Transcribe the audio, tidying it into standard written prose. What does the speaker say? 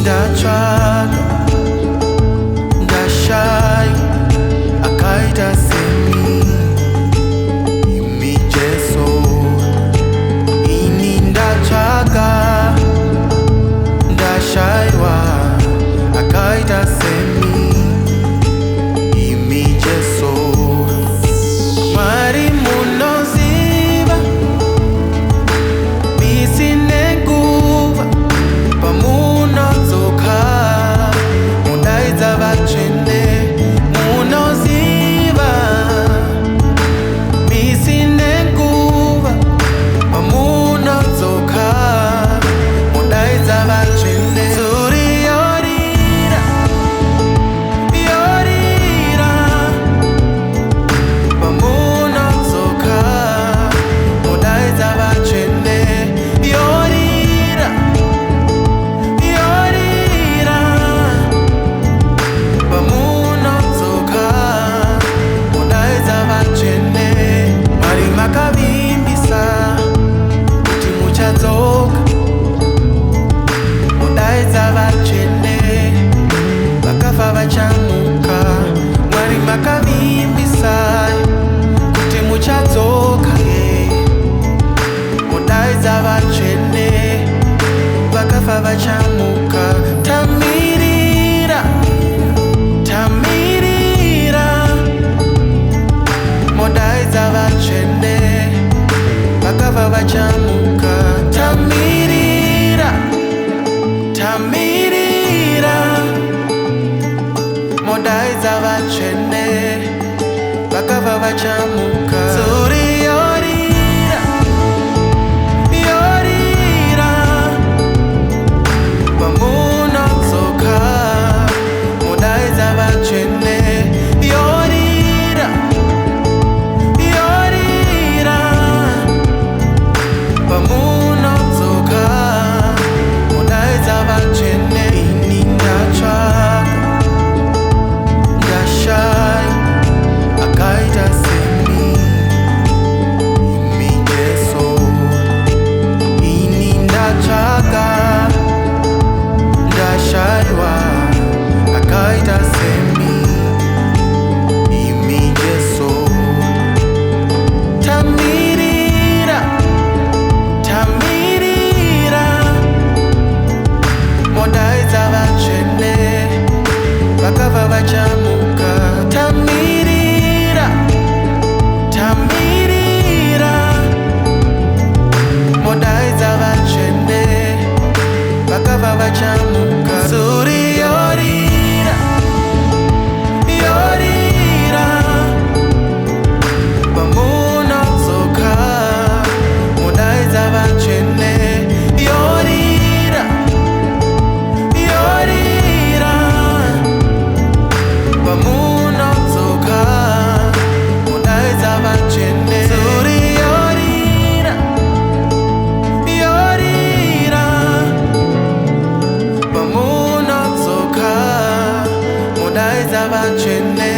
ndatsvaga ndashaya akaita semi imi Jesu ini ndatsvaga ndashaywa akaita semi imi Jesu Mwari munoziva misi nenguva pamunodzoka mudaidza vatsvene munoziva misi nenguva pamunodzoka mudaidza vatsvene zuri yorira yorira pamunodzoka mudaidza vatsvene yorira yorira pamunodzoka mudaidza vatsvene Mwari makavimbisa kuti muchadzoka mudaidza vatsvene vakafa vachamuka Mwari makavimbisa kuti muchadzoka mudaidza vatsvene vakafa vachamuka tamirira tamirira mudaidza vatsvene vakafa vachamuka tamirira tamirira mudaidza vatsvene vakafa vachamuka zuri yorira yorira pamunodzoka mudaidza vatsvene yorira yorira pamunodzoka mudaidza vatsvene ini ndatsvaga ndashaya akaita semi imi Jesu ini ndatsvaga ndashaywa akaita semi imi Jesu tamirira tamirira mudaidza vatsvene vakafa vachamuka tamirira tamirira mudaidza vatsvene vakafa vachamuka zuri yorira yorira pamunodzoka mudaidza vatsvene yorira yorira pamunodzoka mudaidza vatsvene zuri yorira yorira pamunodzoka mudaidza vatsvene